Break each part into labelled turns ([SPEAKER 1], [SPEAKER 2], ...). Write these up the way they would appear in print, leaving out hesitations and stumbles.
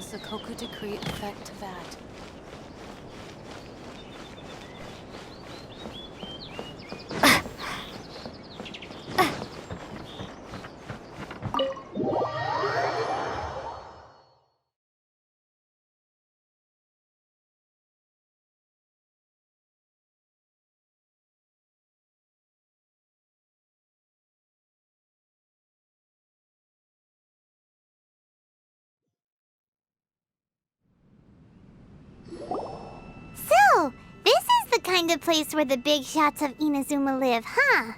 [SPEAKER 1] does the Koku decree affect that?
[SPEAKER 2] So, this is the kind of place where the big shots of Inazuma live, huh?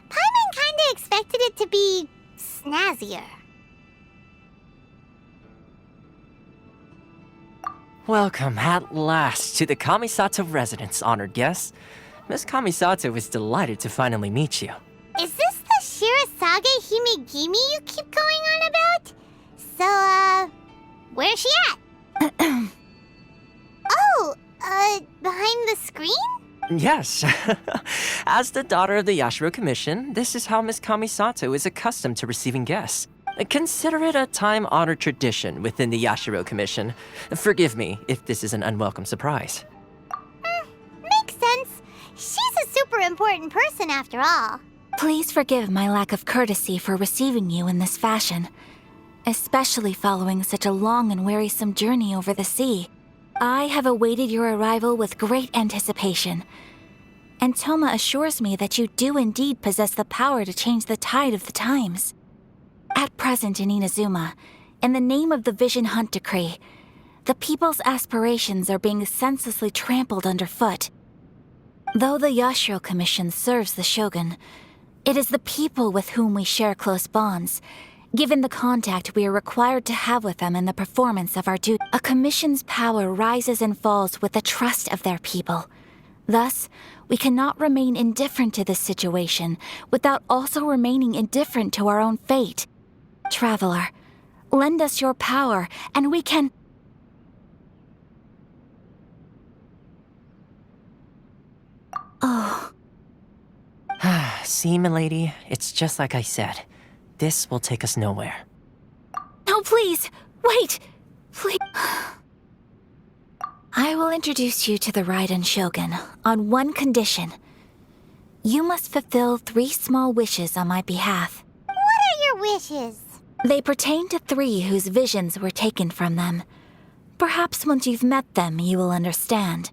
[SPEAKER 2] Paimon kinda expected it to be snazzier.
[SPEAKER 3] Welcome at last to the Kamisato residence, honored guests. Miss Kamisato is delighted to finally meet you.
[SPEAKER 2] Is this the Shirasage Himegimi you keep going on about? So, where's she at? Oh, behind the screen?
[SPEAKER 3] Yes. As the daughter of the Yashiro Commission, this is how Miss Kamisato is accustomed to receiving guests. Consider it a time-honored tradition within the Yashiro Commission. Forgive me if this is an unwelcome surprise.
[SPEAKER 2] Makes sense. She's a super important person after all.
[SPEAKER 4] Please forgive my lack of courtesy for receiving you in this fashion, especially following such a long and wearisome journey over the sea. I have awaited your arrival with great anticipation, and Toma assures me that you do indeed possess the power to change the tide of the times. At present in Inazuma, in the name of the Vision Hunt Decree, the people's aspirations are being senselessly trampled underfoot. Though the Yashiro Commission serves the Shogun, it is the people with whom we share close bonds, given the contact we are required to have with them in the performance of our duty. A commission's power rises and falls with the trust of their people. Thus, we cannot remain indifferent to this situation without also remaining indifferent to our own fate. Traveler, lend us your power, and we can... Oh.
[SPEAKER 3] See, milady, it's just like I said. This will take us nowhere.
[SPEAKER 4] No, please! Wait! Please... I will introduce you to the Raiden Shogun on one condition. You must fulfill 3 small wishes on my behalf.
[SPEAKER 2] What are your wishes?
[SPEAKER 4] They pertain to 3 whose visions were taken from them. Perhaps once you've met them, you will understand.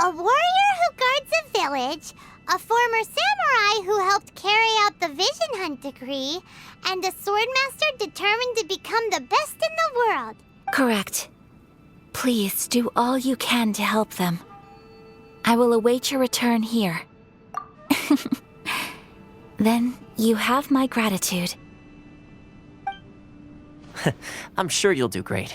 [SPEAKER 2] A warrior who guards a village, a former samurai who helped carry out the Vision Hunt Decree, and a swordmaster determined to become the best in the world.
[SPEAKER 4] Correct. Please do all you can to help them. I will await your return here. Then you have my gratitude.
[SPEAKER 3] I'm sure you'll do great.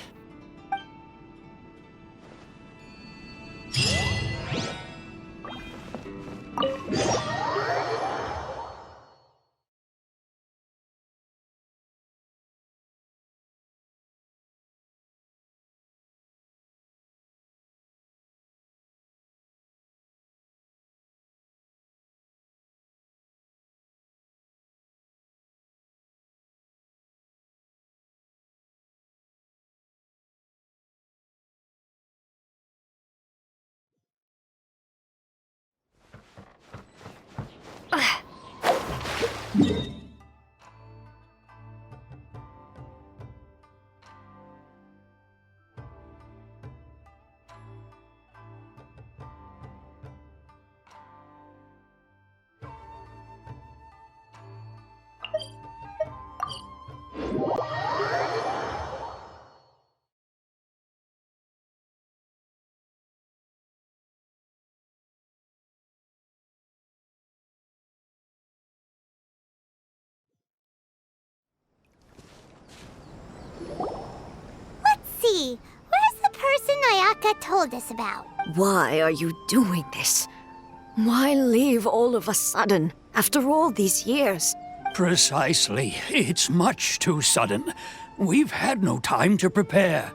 [SPEAKER 2] See, where's the person Ayaka told us about?
[SPEAKER 5] Why are you doing this? Why leave all of a sudden, after all these years?
[SPEAKER 6] Precisely. It's much too sudden. We've had no time to prepare.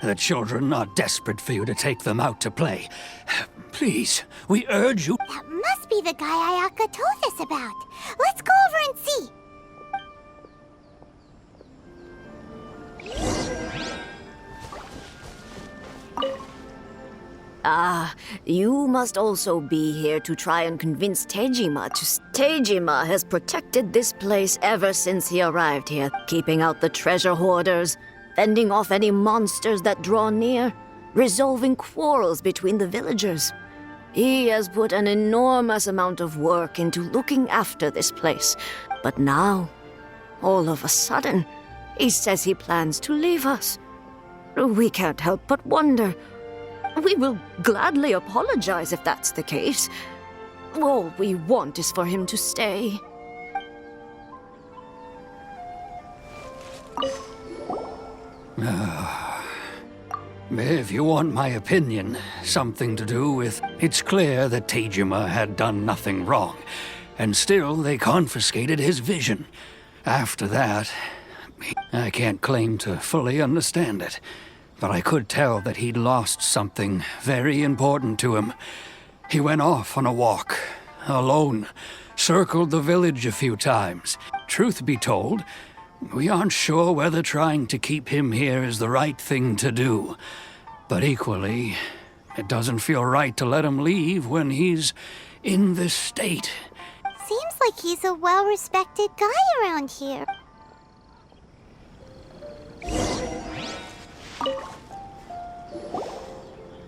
[SPEAKER 6] The children are desperate for you to take them out to play. Please, we urge you.
[SPEAKER 2] That must be the guy Ayaka told us about. Let's go over and see.
[SPEAKER 5] Ah, you must also be here to try and convince Tejima to... Tejima has protected this place ever since he arrived here, keeping out the treasure hoarders, fending off any monsters that draw near, resolving quarrels between the villagers. He has put an enormous amount of work into looking after this place. But now, all of a sudden, he says he plans to leave us. We can't help but wonder. We will gladly apologize if that's the case. All we want is for him to stay.
[SPEAKER 6] If you want my opinion, something to do with... It's clear that Tejima had done nothing wrong, and still they confiscated his vision. After that, I can't claim to fully understand it, but I could tell that he'd lost something very important to him. He went off on a walk, alone, circled the village a few times. Truth be told, we aren't sure whether trying to keep him here is the right thing to do. But equally, it doesn't feel right to let him leave when he's in this state.
[SPEAKER 2] Seems like he's a well-respected guy around here.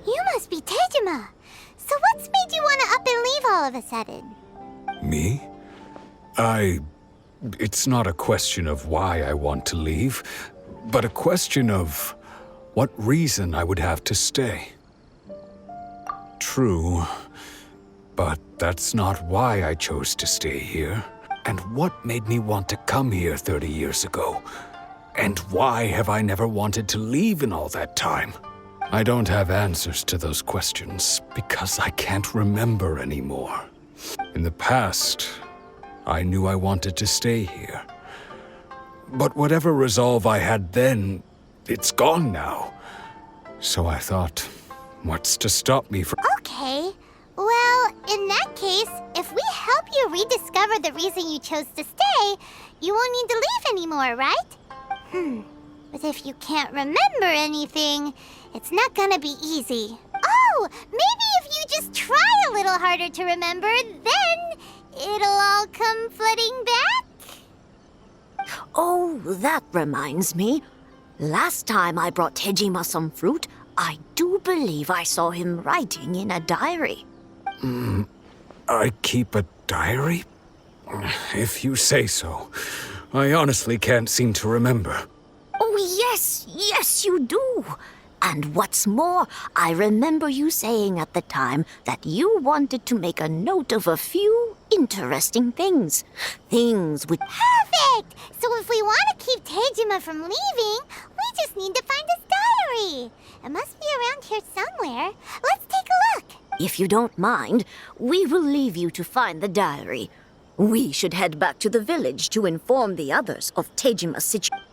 [SPEAKER 2] You must be Tejima. So what's made you want to up and leave all of a sudden?
[SPEAKER 7] Me? It's not a question of why I want to leave, but a question of what reason I would have to stay. True, but that's not why I chose to stay here. And what made me want to come here 30 years ago? And why have I never wanted to leave in all that time? I don't have answers to those questions because I can't remember anymore. In the past, I knew I wanted to stay here. But whatever resolve I had then, it's gone now. So I thought, what's to stop me from...
[SPEAKER 2] Okay. Well, in that case, if we help you rediscover the reason you chose to stay, you won't need to leave anymore, right? But if you can't remember anything, it's not gonna be easy. Oh, maybe if you just try a little harder to remember, then it'll all come flooding back?
[SPEAKER 5] Oh, that reminds me. Last time I brought Tejima some fruit, I do believe I saw him writing in a diary.
[SPEAKER 7] I keep a diary? If you say so. I honestly can't seem to remember.
[SPEAKER 5] Oh, yes, you do. And what's more, I remember you saying at the time that you wanted to make a note of a few interesting things. Things which...
[SPEAKER 2] Perfect! So if we want to keep Tejima from leaving, we just need to find his diary. It must be around here somewhere. Let's take a look.
[SPEAKER 5] If you don't mind, we will leave you to find the diary. We should head back to the village to inform the others of Tejima's situation.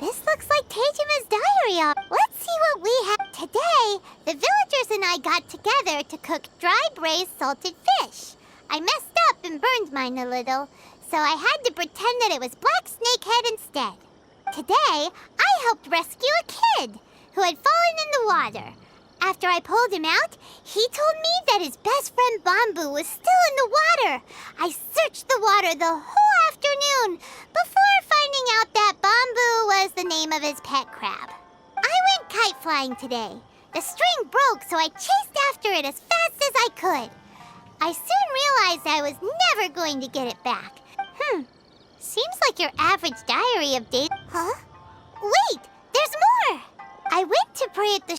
[SPEAKER 2] This looks like Tejima's diary. Let's see what we have. Today, the villagers and I got together to cook dry braised salted fish. I messed up and burned mine a little, so I had to pretend that it was black snakehead instead. Today, I helped rescue a kid who had fallen in the water. After I pulled him out, he told me that his best friend Bamboo was still in the water. I searched the water the whole afternoon before finding out that Bamboo was the name of his pet crab. I went kite flying today. The string broke, so I chased after it as fast as I could. I soon realized I was never going to get it back. Seems like your average diary of days. Huh? Wait, there's more! I went to pray at the